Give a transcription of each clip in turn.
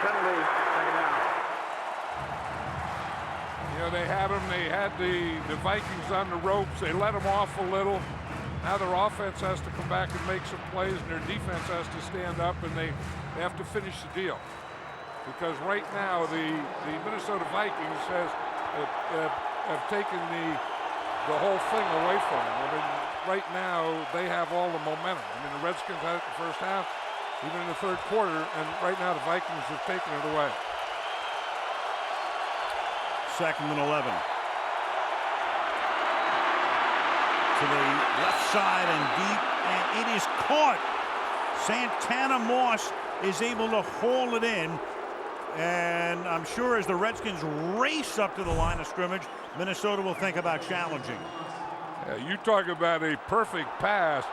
penalty, second down. You know, they had the Vikings on the ropes. They let them off a little. Now their offense has to come back and make some plays, and their defense has to stand up, and they have to finish the deal. Because right now the Minnesota Vikings have taken the whole thing away from them. I mean, right now they have all the momentum. I mean, the Redskins had it the first half, even in the third quarter, and right now the Vikings have taken it away. 2nd and 11. To the left side and deep, and it is caught. Santana Moss is able to haul it in, and I'm sure as the Redskins race up to the line of scrimmage, Minnesota will think about challenging. Yeah, you talk about a perfect pass.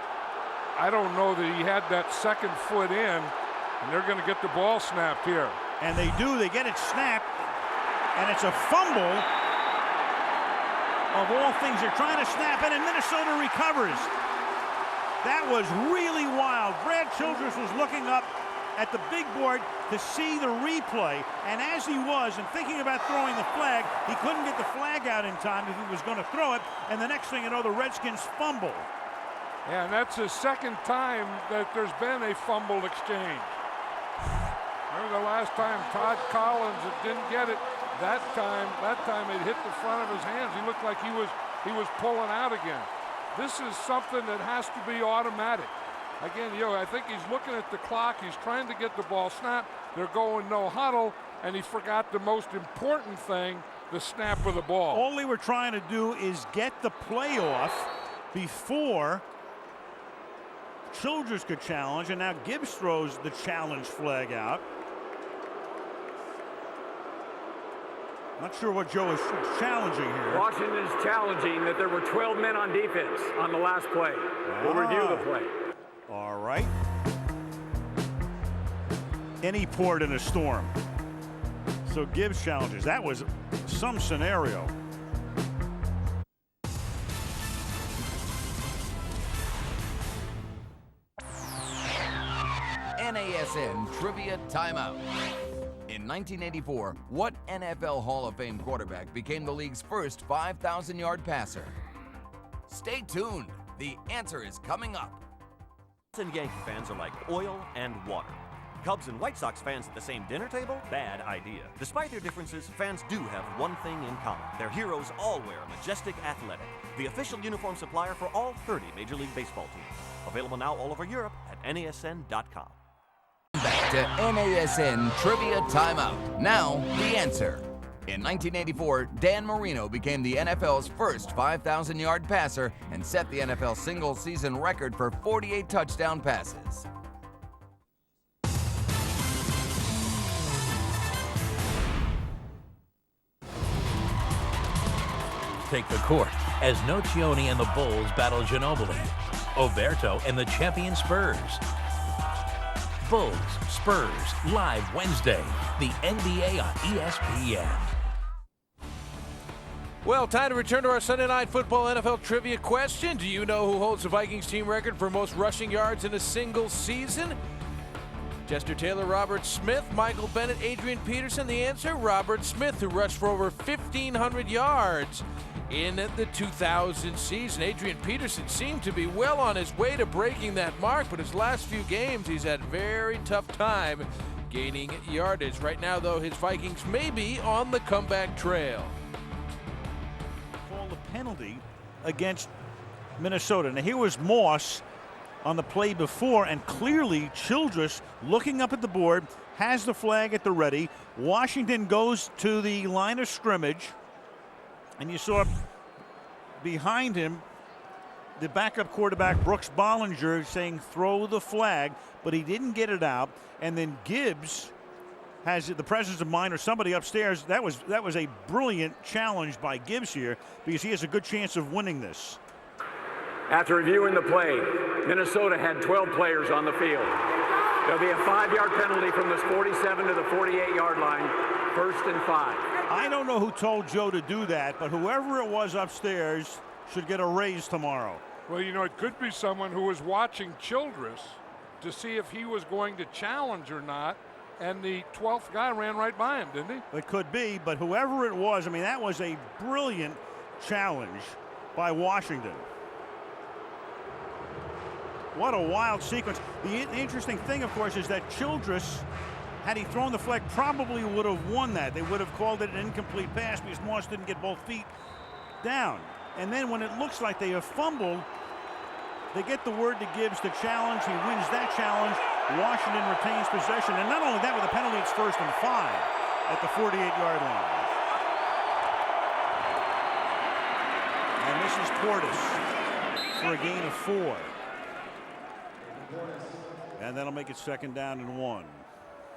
I don't know that he had that second foot in, and they're going to get the ball snapped here. And they do. They get it snapped, and it's a fumble. Of all things, they're trying to snap it, and Minnesota recovers. That was really wild. Brad Childress was looking up at the big board to see the replay, and as he was, and thinking about throwing the flag, he couldn't get the flag out in time if he was going to throw it, and the next thing you know, the Redskins fumble. Yeah, and that's the second time that there's been a fumble exchange. Remember the last time Todd Collins didn't get it? That time it hit the front of his hands. He looked like he was pulling out again. This is something that has to be automatic. Again, I think he's looking at the clock. He's trying to get the ball snapped. They're going no huddle, and he forgot the most important thing, the snap of the ball. All they were trying to do is get the play off before Childress could challenge, and now Gibbs throws the challenge flag out. Not sure what Joe is challenging here. Washington is challenging that there were 12 men on defense on the last play. We'll review the play. All right. Any port in a storm. So Gibbs challenges. That was some scenario. NASN Trivia Timeout. In 1984, what NFL Hall of Fame quarterback became the league's first 5,000-yard passer? Stay tuned. The answer is coming up. Cubs and Yankee fans are like oil and water. Cubs and White Sox fans at the same dinner table? Bad idea. Despite their differences, fans do have one thing in common. Their heroes all wear Majestic Athletic, the official uniform supplier for all 30 Major League Baseball teams. Available now all over Europe at NASN.com. Back to NASN Trivia Timeout. Now, the answer. In 1984, Dan Marino became the NFL's first 5,000-yard passer and set the NFL single-season record for 48 touchdown passes. Take the court as Nocioni and the Bulls battle Ginobili, Oberto and the champion Spurs. Bulls, Spurs, live Wednesday, the NBA on ESPN. Well, time to return to our Sunday Night Football NFL trivia question. Do you know who holds the Vikings team record for most rushing yards in a single season? Chester Taylor, Robert Smith, Michael Bennett, Adrian Peterson. The answer, Robert Smith, who rushed for over 1,500 yards in the 2000 season. Adrian Peterson seemed to be well on his way to breaking that mark, but his last few games, he's had a very tough time gaining yardage. Right now, though, his Vikings may be on the comeback trail. Call the penalty against Minnesota. Now, here was Moss on the play before, and clearly Childress, looking up at the board, has the flag at the ready. Washington goes to the line of scrimmage, and you saw behind him the backup quarterback Brooks Bollinger saying throw the flag, but he didn't get it out. And then Gibbs has the presence of mind, or somebody upstairs. That was a brilliant challenge by Gibbs here, because he has a good chance of winning this. After reviewing the play, Minnesota had 12 players on the field. There'll be a 5-yard penalty from the 47 to the 48-yard line, 1st and 5. I don't know who told Joe to do that, but whoever it was upstairs should get a raise tomorrow. Well, you know, it could be someone who was watching Childress to see if he was going to challenge or not. and the 12th guy ran right by him, didn't he? It could be, but whoever it was, I mean, that was a brilliant challenge by Washington. What a wild sequence. The interesting thing, of course, is that Childress, had he thrown the flag, probably would have won that. They would have called it an incomplete pass because Moss didn't get both feet down. And then when it looks like they have fumbled, they get the word to Gibbs to challenge. He wins that challenge. Washington retains possession. And not only that, with a penalty, it's 1st and 5 at the 48-yard line. And this is Portis for a gain of 4. And that'll make it 2nd down and 1.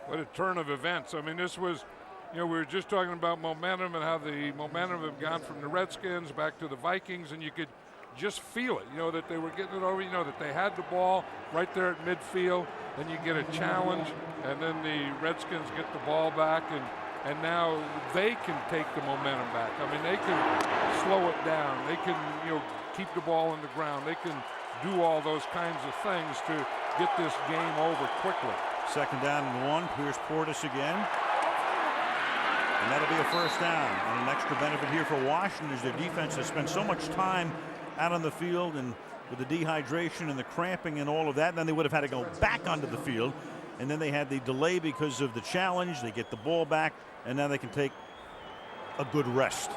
What a turn of events. I mean, this was, you know, we were just talking about momentum and how the momentum had gone from the Redskins back to the Vikings, and you could just feel it, you know, that they were getting it over, you know, that they had the ball right there at midfield, then you get a challenge, and then the Redskins get the ball back, and now they can take the momentum back. I mean, they can slow it down. They can, you know, keep the ball on the ground. They can do all those kinds of things to get this game over quickly. 2nd down and 1. Here's Portis again. And that'll be a 1st down. And an extra benefit here for Washington is their defense has spent so much time out on the field and with the dehydration and the cramping and all of that. And then they would have had to go back onto the field. And then they had the delay because of the challenge. They get the ball back, and now they can take a good rest.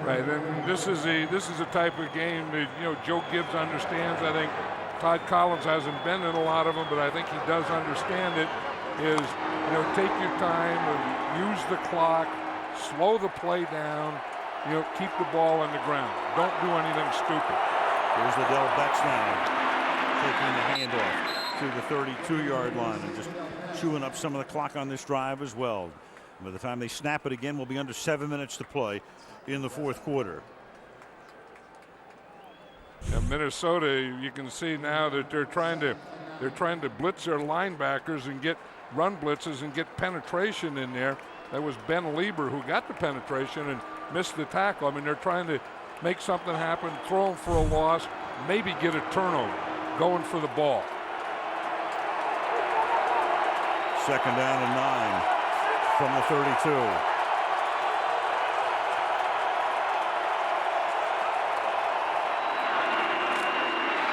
Right, and this is a type of game that, you know, Joe Gibbs understands. I think Todd Collins hasn't been in a lot of them, but I think he does understand it. Is, you know, take your time and use the clock, slow the play down, you know, keep the ball on the ground. Don't do anything stupid. Here's Liddell Betts now taking the handoff to the 32-yard line and just chewing up some of the clock on this drive as well. By the time they snap it again, we'll be under 7 minutes to play in the 4th quarter. And Minnesota, you can see now that they're trying to blitz their linebackers and get run blitzes and get penetration in there. That was Ben Lieber who got the penetration and missed the tackle. I mean, they're trying to make something happen, throw them for a loss, maybe get a turnover, going for the ball. 2nd down and 9 from the 32.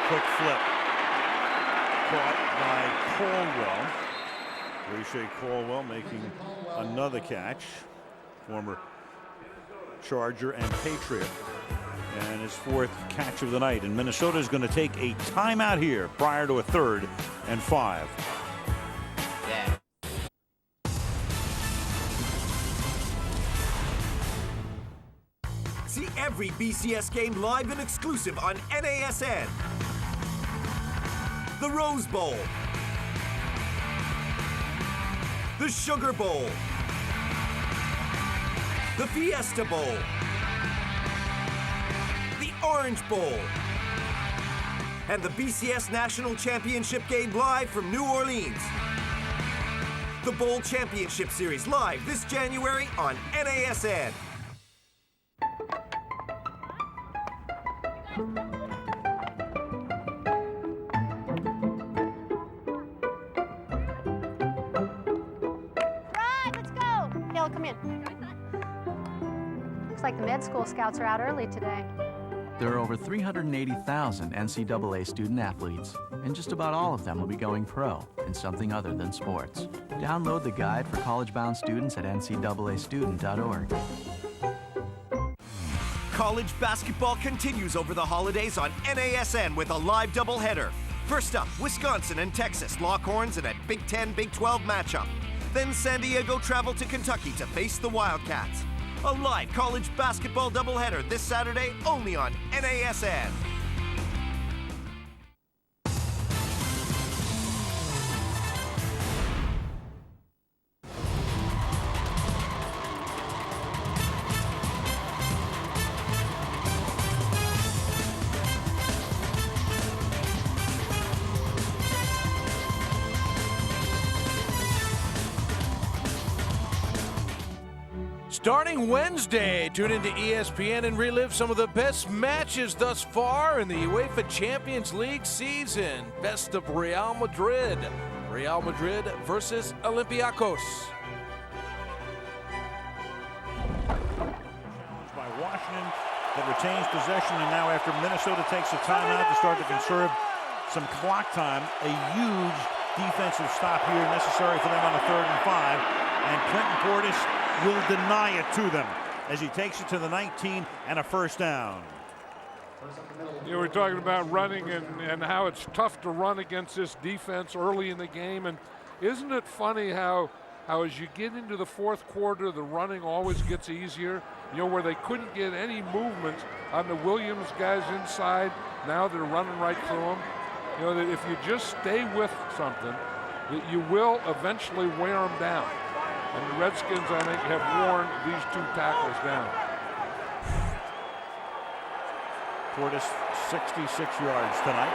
Quick flip caught by Caldwell. Riche Caldwell making another catch. Former Charger and Patriot. And his 4th catch of the night. And Minnesota is going to take a timeout here prior to a 3rd and 5. See every BCS game live and exclusive on NASN. The Rose Bowl, the Sugar Bowl, the Fiesta Bowl, the Orange Bowl, and the BCS National Championship game live from New Orleans. The Bowl Championship Series live this January on NASN. Looks like the med school scouts are out early today. There are over 380,000 NCAA student athletes, and just about all of them will be going pro in something other than sports. Download the guide for college-bound students at ncaastudent.org. College basketball continues over the holidays on NASN with a live doubleheader. First up, Wisconsin and Texas lock horns in a Big Ten, Big 12 matchup. Then San Diego travel to Kentucky to face the Wildcats. A live college basketball doubleheader this Saturday only on NASN. Starting Wednesday, tune into ESPN and relive some of the best matches thus far in the UEFA Champions League season. Best of Real Madrid, Real Madrid versus Olympiacos. By Washington that retains possession, and now after Minnesota takes a timeout to start to conserve some clock time, a huge defensive stop here necessary for them on the 3rd and 5, and Clinton Portis will deny it to them as he takes it to the 19 and a first down. You know, we're talking about running and how it's tough to run against this defense early in the game, and isn't it funny how as you get into the 4th quarter, the running always gets easier? You know, where they couldn't get any movement on the Williams guys inside, now they're running right through them. You know, that if you just stay with something, that you will eventually wear them down. And the Redskins, I think, have worn these 2 tackles down. Portis, 66 yards tonight.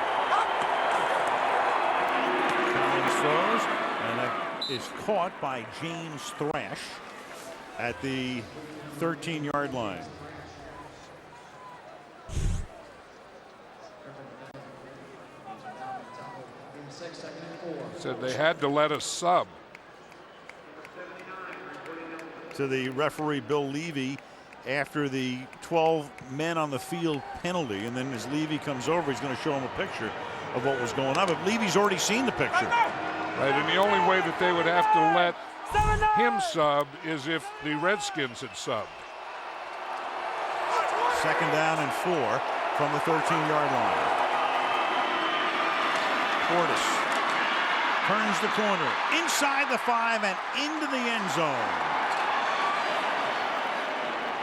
Collins throws, and that is caught by James Thrash at the 13-yard line. Said they had to let us sub. To the referee, Bill Levy, after the 12 men on the field penalty, and then as Levy comes over, he's going to show him a picture of what was going on. But Levy's already seen the picture. Right, and the only way that they would have to let him sub is if the Redskins had subbed. 2nd down and 4 from the 13-yard line. Portis turns the corner inside the 5 and into the end zone.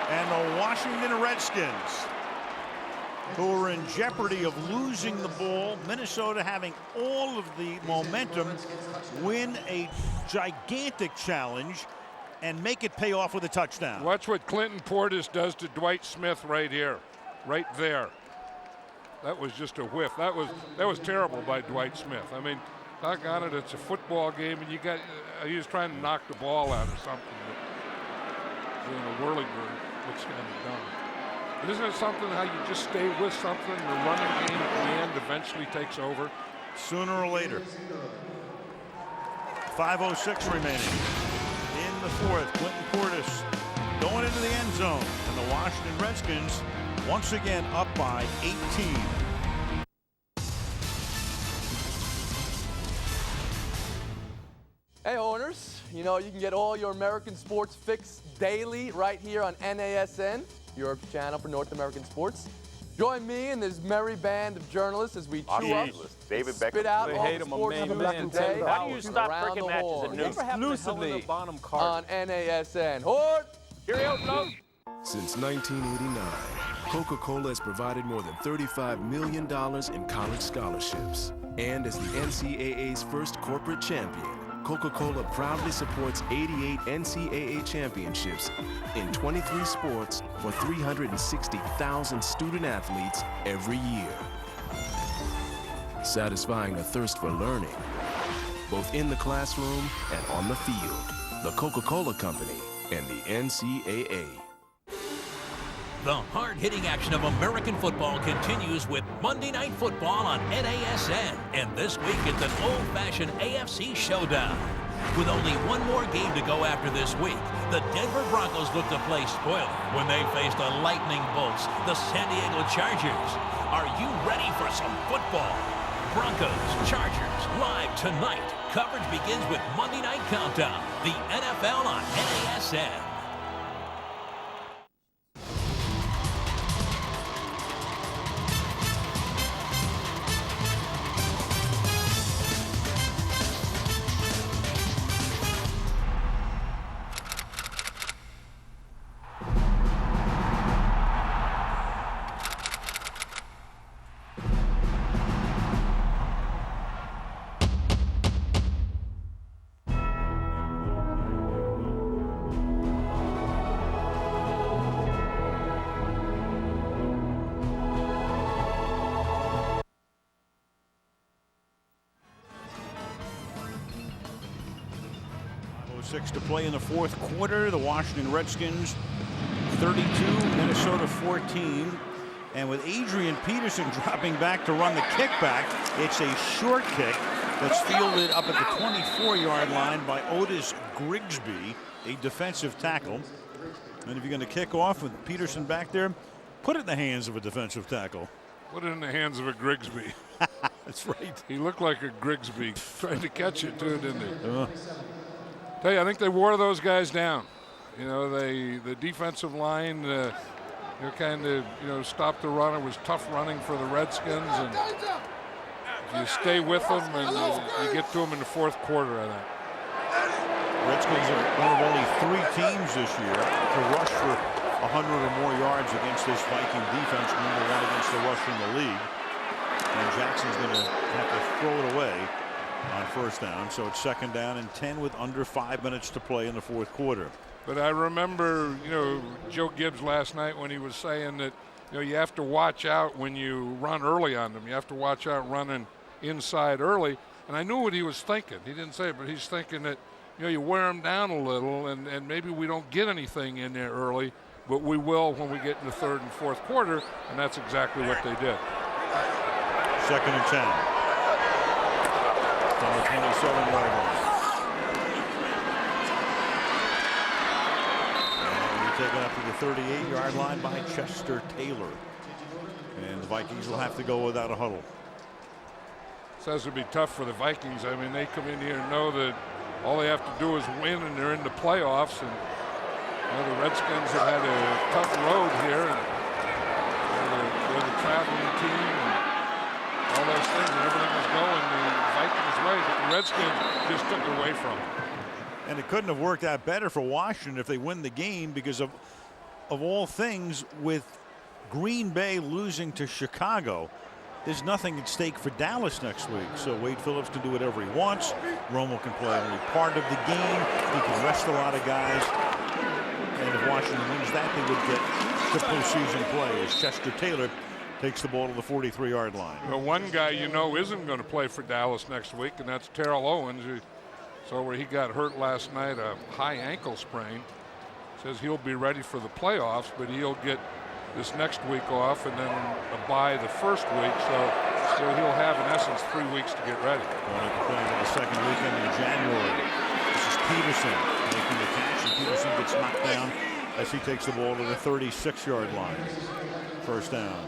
And the Washington Redskins, who are in jeopardy of losing the ball, Minnesota having all of the momentum, win a gigantic challenge and make it pay off with a touchdown. Watch what Clinton Portis does to Dwight Smith right here, right there. That was just a whiff. That was terrible by Dwight Smith. I mean, doggone it, it's a football game, and he was trying to knock the ball out or something. But doing a whirlybird looks kind of dumb. But isn't it something how you just stay with something? The running game at the end eventually takes over. Sooner or later. 5:06 remaining in the 4th. Clinton Portis going into the end zone, and the Washington Redskins once again up by 18. Hey owners, you know you can get all your American sports fix daily right here on NASN, Europe's channel for North American sports. Join me and this merry band of journalists as we chew up, David spit out all the sports from the day. Why do you stop freaking matches at noon? Exclusively on NASN. Horde! Cheerio, Since 1989, Coca-Cola has provided more than $35 million in college scholarships. And as the NCAA's first corporate champion, Coca-Cola proudly supports 88 NCAA championships in 23 sports for 360,000 student athletes every year. Satisfying a thirst for learning, both in the classroom and on the field. The Coca-Cola Company and the NCAA. The hard-hitting action of American football continues with Monday Night Football on NASN. And this week, it's an old-fashioned AFC showdown. With only one more game to go after this week, the Denver Broncos look to play spoiler when they face the Lightning Bolts, the San Diego Chargers. Are you ready for some football? Broncos, Chargers, live tonight. Coverage begins with Monday Night Countdown, the NFL on NASN. To play in the 4th quarter. The Washington Redskins 32, Minnesota 14. And with Adrian Peterson dropping back to run the kickback, it's a short kick That's fielded up at the 24-yard line by Otis Grigsby, a defensive tackle. And if you're going to kick off with Peterson back there, put it in the hands of a defensive tackle. Put it in the hands of a Grigsby. That's right. He looked like a Grigsby trying to catch it too, didn't he? Tell you, I think they wore those guys down. You know, the defensive line, kind of, stopped the run. It was tough running for the Redskins, and you stay with them and you get to them in the fourth quarter, I think. Redskins are one of only 3 teams this year to rush for 100 or more yards against this Viking defense, number 1 against the rush in the league. And Jackson's going to have to throw it away on first down. So it's 2nd down and 10 with under 5 minutes to play in the fourth quarter. But I remember, Joe Gibbs last night when he was saying that, you have to watch out when you run early on them. You have to watch out running inside early. And I knew what he was thinking. He didn't say it, but he's thinking that, you wear them down a little and maybe we don't get anything in there early, but we will when we get in the 3rd and 4th quarter, and that's exactly what they did. 2nd and 10. On the 27-yard line. And taken up to the 38-yard line by Chester Taylor. And the Vikings will have to go without a huddle. Says it'll be tough for the Vikings. I mean, they come in here and know that all they have to do is win, and they're in the playoffs. And the Redskins have had a tough road here. And they're the traveling team, and all those things, and everything was going the Vikings' way, but the Redskins just took it away from them. And it couldn't have worked out better for Washington if they win the game, because of all things, with Green Bay losing to Chicago, there's nothing at stake for Dallas next week. So Wade Phillips can do whatever he wants. Romo can play only part of the game. He can rest a lot of guys. And if Washington wins that, they would get the postseason play as Chester Taylor takes the ball to the 43-yard line. Well, one guy isn't going to play for Dallas next week, and that's Terrell Owens. Where he got hurt last night, a high ankle sprain. Says he'll be ready for the playoffs, but he'll get this next week off and then a bye the first week. So he'll have, in essence, 3 weeks to get ready. Going to play the 2nd weekend in January. This is Peterson making the catch, and Peterson gets knocked down as he takes the ball to the 36-yard line. 1st down.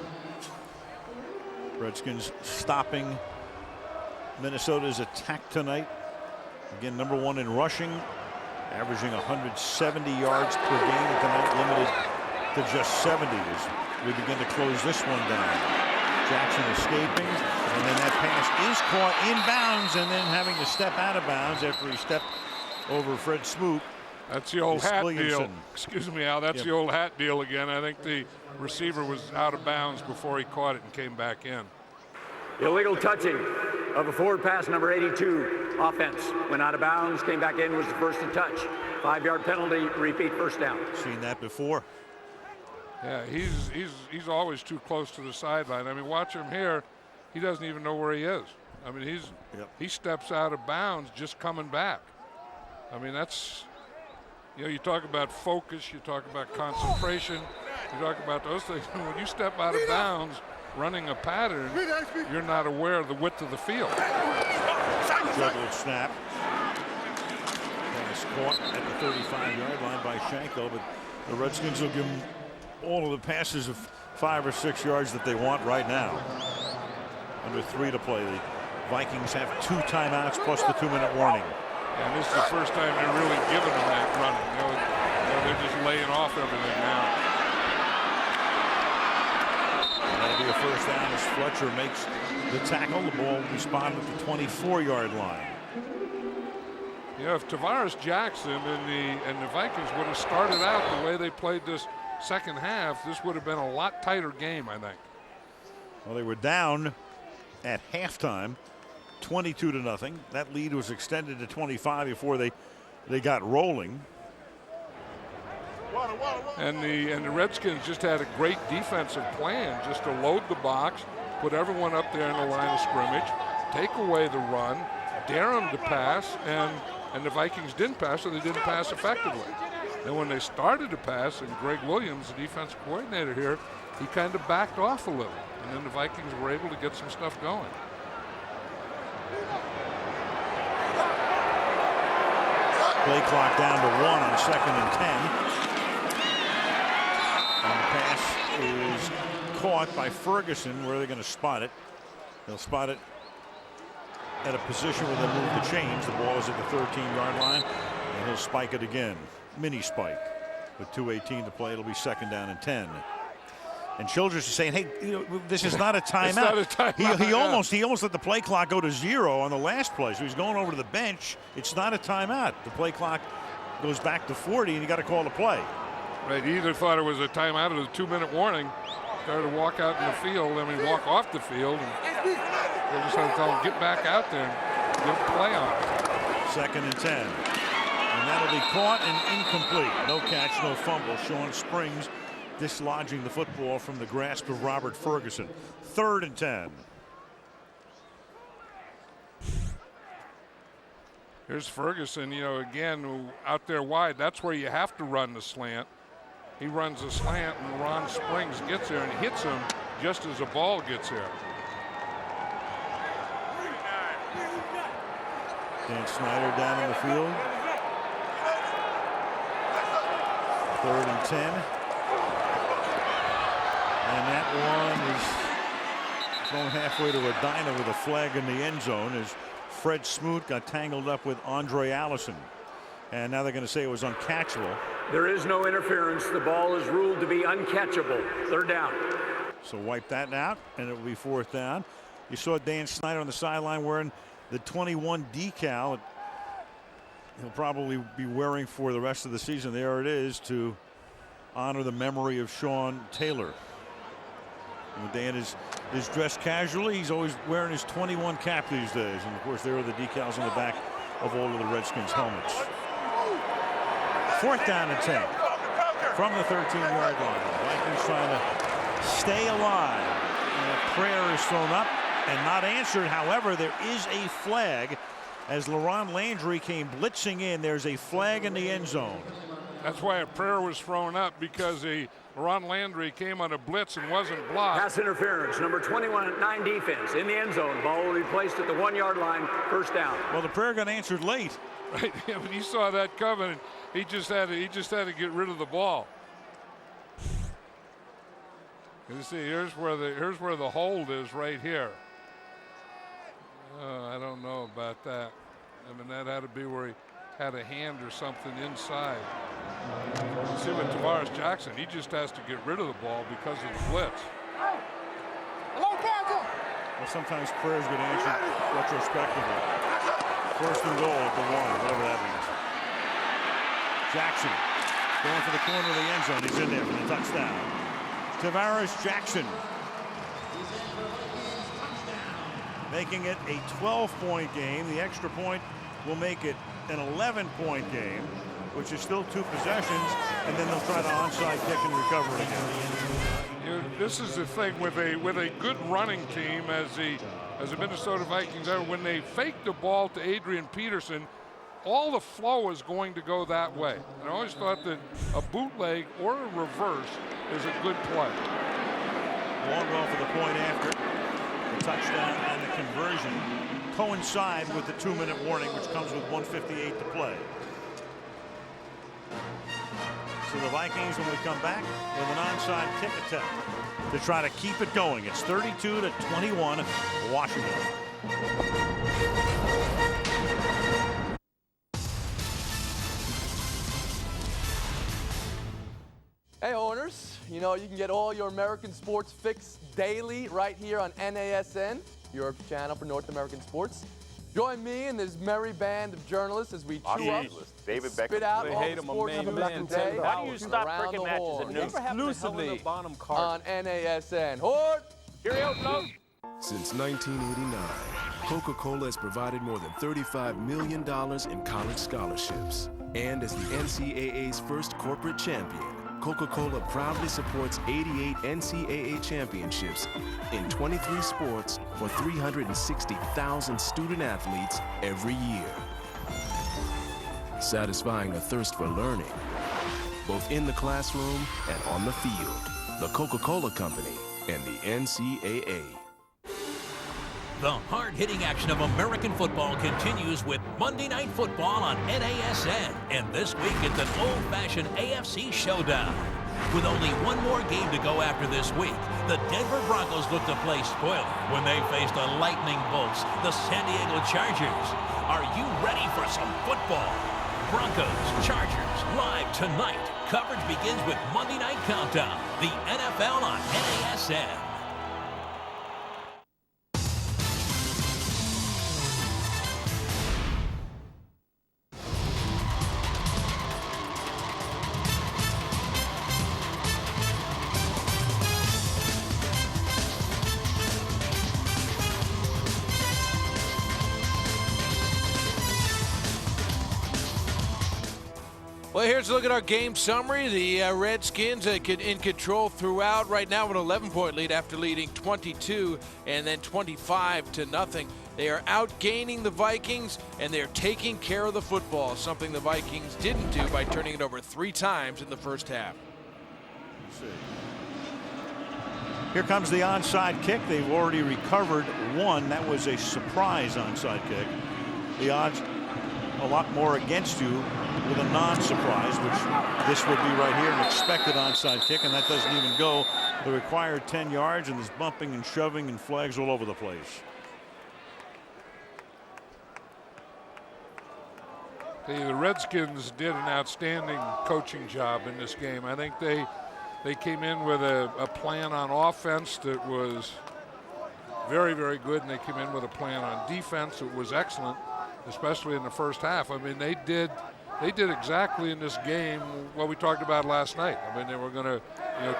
Redskins stopping Minnesota's attack tonight. Again, number 1 in rushing, averaging 170 yards per game tonight, limited to just 70 as we begin to close this one down. Jackson escaping, and then that pass is caught in bounds, and then having to step out of bounds after he stepped over Fred Smoot. That's the old hat deal. Excuse me, Al. That's the old hat deal again. I think the receiver was out of bounds before he caught it and came back in. Illegal touching of a forward pass, number 82, offense. Went out of bounds, came back in, was the first to touch. 5-yard penalty, repeat 1st down. Seen that before. Yeah, he's always too close to the sideline. I mean, watch him here. He doesn't even know where he is. I mean, he steps out of bounds just coming back. I mean, that's, you talk about focus, you talk about concentration, you talk about those things. When you step out of bounds, running a pattern, you're not aware of the width of the field. Juggled snap. Pass caught at the 35-yard line by Schenkel, but the Redskins will give him all of the passes of 5 or 6 yards that they want right now. Under 3 to play. The Vikings have 2 timeouts plus the 2-minute warning. And this is the first time they're really giving them that running. They're just laying off everything now. That'll be a 1st down as Fletcher makes the tackle. The ball will be spotted at the 24-yard line. If Tavares Jackson and the Vikings would have started out the way they played this second half, this would have been a lot tighter game, I think. Well, they were down at halftime, 22-0. That lead was extended to 25 before they got rolling. And the Redskins just had a great defensive plan, just to load the box, put everyone up there in the line of scrimmage, take away the run, dare them to pass, and the Vikings didn't pass, so they didn't pass effectively. And when they started to pass, and Greg Williams, the defensive coordinator here, he kind of backed off a little. And then the Vikings were able to get some stuff going. Play clock down to 1 on 2nd and 10. And the pass is caught by Ferguson. Where are they going to spot it? They'll spot it at a position where they move the chains. The ball is at the 13-yard line, and he'll spike it again. Mini spike. With 2:18 to play, it'll be 2nd down and 10. And Childress is saying, hey, this is not a timeout. It's not a timeout. He almost let the play clock go to 0 on the last play. So he's going over to the bench. It's not a timeout. The play clock goes back to 40, and you got to call the play. Right, he either thought it was a timeout or a 2-minute warning. Started to walk out in the field, walk off the field. And they just had to tell him, get back out there and get a play on it. 2nd and 10. And that'll be caught and incomplete. No catch, no fumble. Sean Springs dislodging the football from the grasp of Robert Ferguson. 3rd and 10. Here's Ferguson, again, out there wide. That's where you have to run the slant. He runs the slant, and Ron Springs gets there and hits him just as the ball gets there. Dan Snyder down in the field. 3rd and 10. And that one is thrown halfway to Medina with a flag in the end zone as Fred Smoot got tangled up with Andre Allison. And now they're going to say it was uncatchable. There is no interference. The ball is ruled to be uncatchable. 3rd down. So wipe that out, and it will be 4th down. You saw Dan Snyder on the sideline wearing the 21 decal. He'll probably be wearing for the rest of the season. There it is to honor the memory of Sean Taylor. And Dan is dressed casually. He's always wearing his 21 cap these days. And of course, there are the decals on the back of all of the Redskins helmets. 4th down and 10 from the 13-yard line. The Vikings trying to stay alive. And a prayer is thrown up and not answered. However, there is a flag as LaRon Landry came blitzing in. There's a flag in the end zone. That's why a prayer was thrown up, because Ron Landry came on a blitz and wasn't blocked. Pass interference, number 21 9 defense in the end zone. Ball will be placed at the 1-yard line. 1st down. Well, the prayer got answered late. Right, yeah, but he saw that coming. He just had to get rid of the ball. You see, here's where the hold is, right here. I don't know about that. That had to be where he had a hand or something inside. You see with Tavares Jackson, he just has to get rid of the ball because of the blitz. Well, sometimes prayers get answered retrospectively. 1st and goal at the 1, whatever that means. Jackson going for the corner of the end zone. He's in there for the touchdown. Tavares Jackson making it a 12-point game. The extra point will make it an 11-point game, which is still 2 possessions, and then they'll try to onside kick and recover it again. This is the thing with a good running team as the Minnesota Vikings are. When they fake the ball to Adrian Peterson, all the flow is going to go that way. And I always thought that a bootleg or a reverse is a good play. Long ball for the point after. The touchdown and the conversion coincide with the 2-minute warning, which comes with 1:58 to play. So the Vikings, when we come back, with an onside kick attempt to try to keep it going. It's 32-21, Washington. Hey, Horners. You can get all your American sports fix daily right here on NASN, your channel for North American sports. Join me and this merry band of journalists as we chew up, spit out all the sports news today. Why do you stop cricket matches at noon? Exclusively on NASN. Hort! Cheerio, folks. Since 1989, Coca-Cola has provided more than $35 million in college scholarships. And as the NCAA's first corporate champion, Coca-Cola proudly supports 88 NCAA championships in 23 sports for 360,000 student athletes every year. Satisfying a thirst for learning, both in the classroom and on the field. The Coca-Cola Company and the NCAA. The hard-hitting action of American football continues with Monday Night Football on NASN. And this week, it's an old-fashioned AFC showdown. With only one more game to go after this week, the Denver Broncos look to play spoiler when they face the lightning bolts, the San Diego Chargers. Are you ready for some football? Broncos, Chargers, live tonight. Coverage begins with Monday Night Countdown, the NFL on NASN. Well, here's a look at our game summary. The Redskins in control throughout. Right now, an 11-point lead after leading 22 and then 25-0. They are outgaining the Vikings, and they're taking care of the football, something the Vikings didn't do by turning it over 3 times in the first half. Here comes the onside kick. They've already recovered one. That was a surprise onside kick. The odds a lot more against you with a non-surprise, which this would be right here, an expected onside kick, and that doesn't even go the required 10 yards, and there's bumping and shoving and flags all over the place. The Redskins did an outstanding coaching job in this game. I think they came in with a plan on offense that was very, very good, and they came in with a plan on defense that was excellent, especially in the first half. I mean, they did exactly in this game what we talked about last night. I mean, they were going to,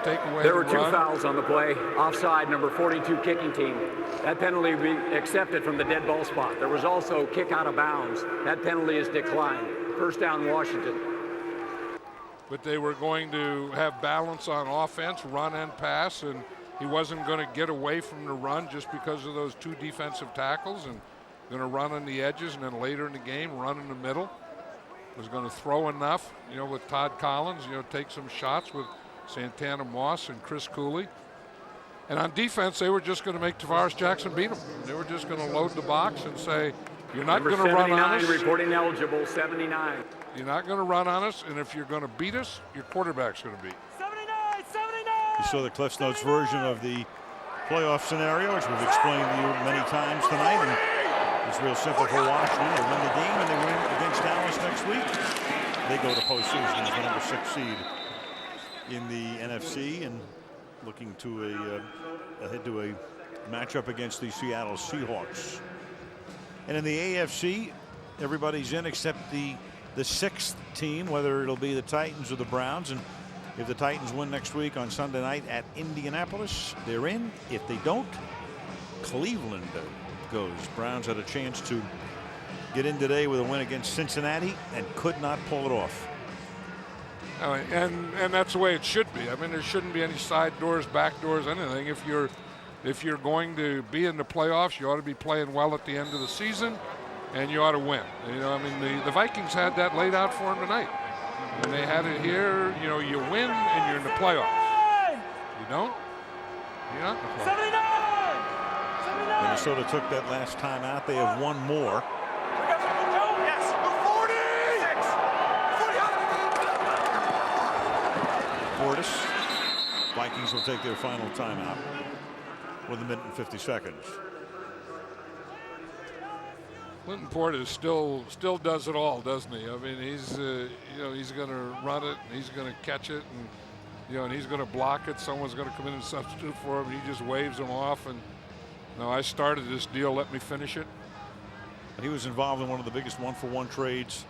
take away There were the 2 run. fouls on the play. Offside, number 42 kicking team. That penalty we accepted from the dead ball spot. There was also kick out of bounds. That penalty is declined. First down, Washington. But they were going to have balance on offense, run and pass, and he wasn't going to get away from the run just because of those 2 defensive tackles, and going to run on the edges, and then later in the game, run in the middle. Was going to throw enough, with Todd Collins, take some shots with Santana Moss and Chris Cooley. And on defense, they were just going to make Tavares Jackson beat them. They were just going to load the box and say, you're not going to run on us. Reporting eligible, 79. You're not going to run on us, and if you're going to beat us, your quarterback's going to beat. 79! You saw the Cliff Notes version of the playoff scenario, which we've explained to you many times tonight. And it's real simple for Washington. They win the game and they win against Dallas next week. They go to postseason as the number 6 seed in the NFC and looking to ahead to a matchup against the Seattle Seahawks. And in the AFC, everybody's in except the 6th team, whether it'll be the Titans or the Browns. And if the Titans win next week on Sunday night at Indianapolis, they're in. If they don't, Cleveland goes. Browns had a chance to get in today with a win against Cincinnati and could not pull it off. And that's the way it should be. I mean, there shouldn't be any side doors, back doors, anything. If you're going to be in the playoffs, you ought to be playing well at the end of the season, and you ought to win. I mean, the Vikings had that laid out for them tonight. And they had it here, you win and you're in the playoffs. You don't? You're not in the playoffs. 79! Minnesota took that last time out. They have one more. Yes, 46. Portis. Vikings will take their final timeout with 1 minute and 50 seconds. Clinton Portis still does it all, doesn't he? I mean, he's he's going to run it, and he's going to catch it, and and he's going to block it. Someone's going to come in and substitute for him. He just waves them off, and I started this deal. Let me finish it. He was involved in one of the biggest one-for-one trades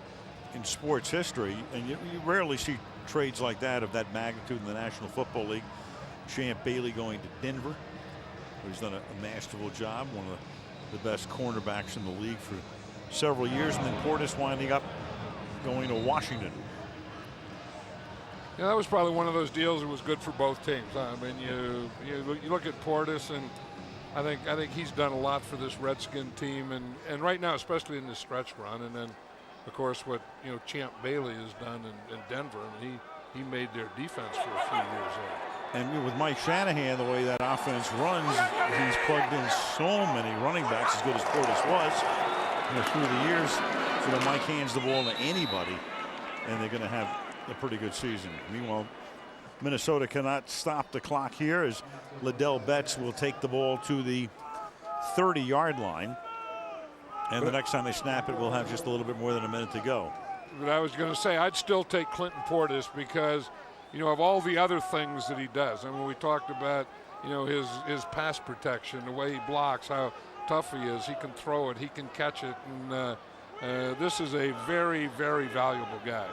in sports history, and you rarely see trades like that of that magnitude in the National Football League. Champ Bailey going to Denver. He's done a masterful job, one of the best cornerbacks in the league for several years, and then Portis winding up going to Washington. Yeah, that was probably one of those deals that was good for both teams. I mean, you look at Portis, and I think he's done a lot for this Redskin team, and right now, especially in this stretch run, and then of course what Champ Bailey has done in Denver. I mean, he made their defense for a few years there. And with Mike Shanahan, the way that offense runs, he's plugged in so many running backs, as good as Portis was, through the years. So that Mike hands the ball to anybody, and they're going to have a pretty good season. Meanwhile, Minnesota cannot stop the clock here, as Liddell Betts will take the ball to the 30-yard line. And the next time they snap it, we'll have just a little bit more than a minute to go. But I was going to say, I'd still take Clinton Portis because, you know, of all the other things that he does. And when we talked about, you know, his pass protection, the way he blocks, how tough he is, he can throw it, he can catch it. And this is a very, very valuable guy.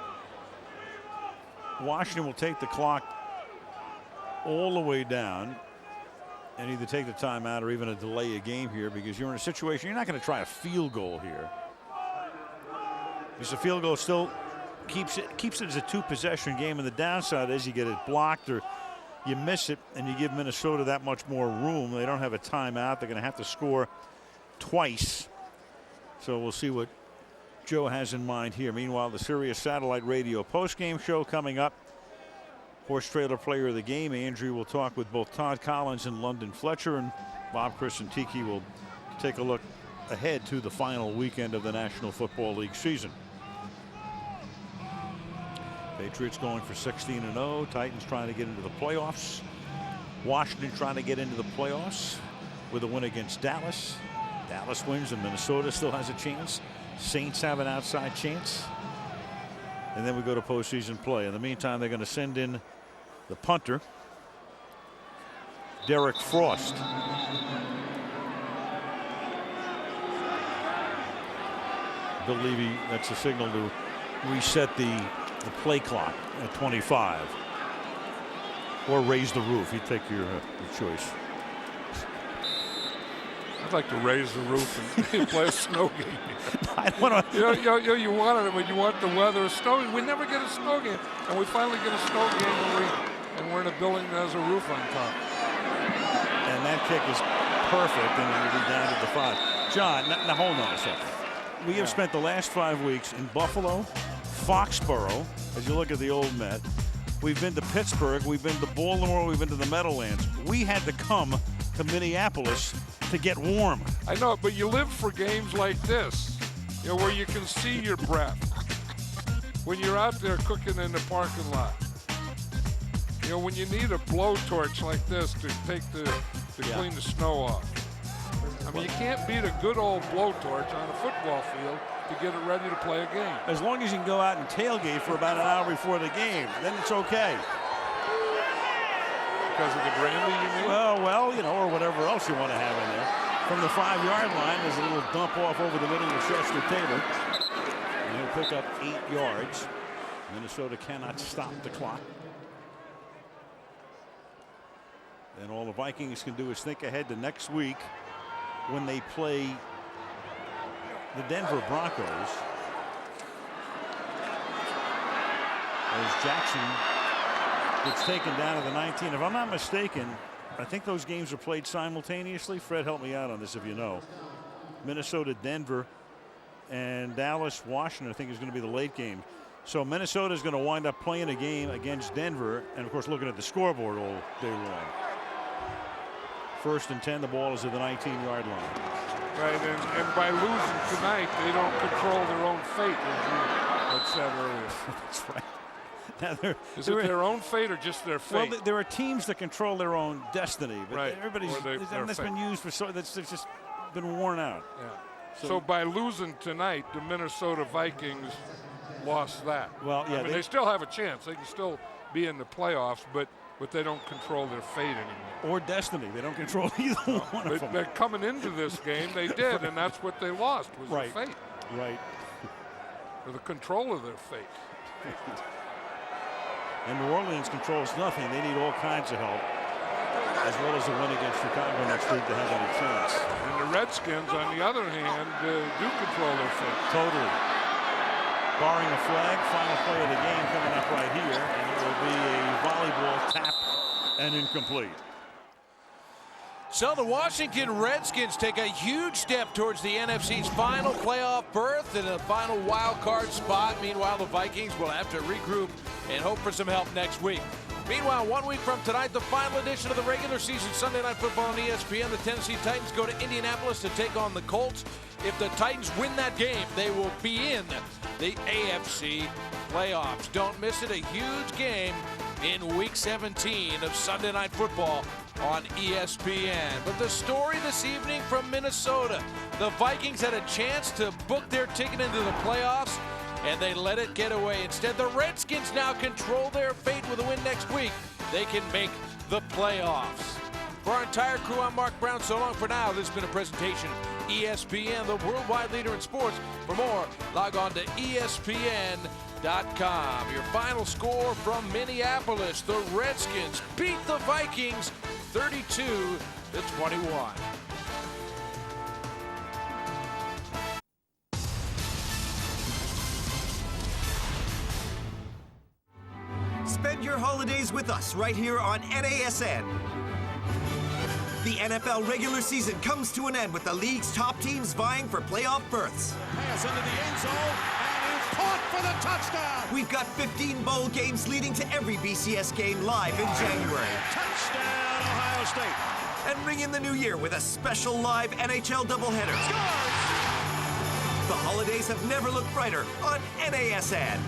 Washington will take the clock all the way down and either take the timeout or even delay a game here, because you're in a situation, you're not going to try a field goal here. Because the field goal still keeps it as a two-possession game, and the downside is you get it blocked or you miss it, and you give Minnesota that much more room. They don't have a timeout. They're going to have to score twice. So we'll see what Joe has in mind here. Meanwhile, the Sirius Satellite Radio postgame show coming up. Horse Trailer Player of the Game, Andrew will talk with both Todd Collins and London Fletcher, and Bob, Chris, and Tiki will take a look ahead to the final weekend of the National Football League season. Patriots going for 16-0. Titans trying to get into the playoffs. Washington trying to get into the playoffs with a win against Dallas. Dallas wins and Minnesota still has a chance. Saints have an outside chance. And then we go to postseason play. In the meantime, they're going to send in the punter, Derek Frost. Bill Levy, that's a signal to reset the play clock at 25. Or raise the roof. You take your choice. I'd like to raise the roof and play a snow game. I don't want to. You want it when you want the weather. A snow. We never get a snow game, and we finally get a snow game when we're in a building that has a roof on top. And that kick is perfect, and it'll be down to the 5. John, now hold on a second. We have spent the last 5 weeks in Buffalo, Foxborough, as you look at the old Met. We've been to Pittsburgh. We've been to Baltimore. We've been to the Meadowlands. We had to come to Minneapolis to get warm. I know, but you live for games like this, you know, where you can see your breath. When you're out there cooking in the parking lot, you know, when you need a blowtorch like this to clean the snow off. I mean, you can't beat a good old blowtorch on a football field to get it ready to play a game. As long as you can go out and tailgate for about an hour before the game, then it's okay. Because of the brandy, you mean? Well, you know, or whatever else you want to have in there. From the 5-yard line, there's a little dump off over the middle of Chester Taylor. And he'll pick up 8 yards. Minnesota cannot stop the clock. And all the Vikings can do is think ahead to next week when they play the Denver Broncos. As Jackson gets taken down to the 19. If I'm not mistaken, I think those games are played simultaneously. Fred, help me out on this if you know. Minnesota, Denver, and Dallas, Washington, I think is going to be the late game. So Minnesota is going to wind up playing a game against Denver, and of course looking at the scoreboard all day long. 1st and 10, the ball is at the 19-yard line. Right, and by losing tonight, they don't control their own fate, as you had said earlier. That's right. Now is it their own fate or just their fate? Well, there are teams that control their own destiny, but right. everybody's that's been used for that's just been worn out. Yeah. So by losing tonight, the Minnesota Vikings lost that. Well, yeah, I mean, they still have a chance. They can still be in the playoffs, but they don't control their fate anymore. Or destiny. They don't control either one of them. But coming into this game, they did, and that's what they lost was their fate. Right. Or the control of their fate. And New Orleans controls nothing. They need all kinds of help, as well as a win against Chicago next week to have any chance. And the Redskins, on the other hand, do control their fate. Totally. Barring a flag, final play of the game coming up right here, and it will be a volleyball tap and incomplete. So the Washington Redskins take a huge step towards the NFC's final playoff berth and a final wild card spot. Meanwhile, the Vikings will have to regroup and hope for some help next week. Meanwhile, 1 week from tonight, the final edition of the regular season Sunday Night Football on ESPN. The Tennessee Titans go to Indianapolis to take on the Colts. If the Titans win that game, they will be in the AFC playoffs. Don't miss it. A huge game in Week 17 of Sunday Night Football on ESPN. But the story this evening from Minnesota. The Vikings had a chance to book their ticket into the playoffs, and they let it get away. Instead, the Redskins now control their fate with a win next week. They can make the playoffs. For our entire crew, I'm Mark Brown. So long for now. This has been a presentation of ESPN, the worldwide leader in sports. For more, log on to ESPN.com. Your final score from Minneapolis. The Redskins beat the Vikings 32-21. Spend your holidays with us right here on NASN. The NFL regular season comes to an end with the league's top teams vying for playoff berths. Pass into the end zone, and it's caught for the touchdown! We've got 15 bowl games leading to every BCS game live in January. Touchdown, Ohio State! And ring in the new year with a special live NHL doubleheader. Scores! The holidays have never looked brighter on NASN.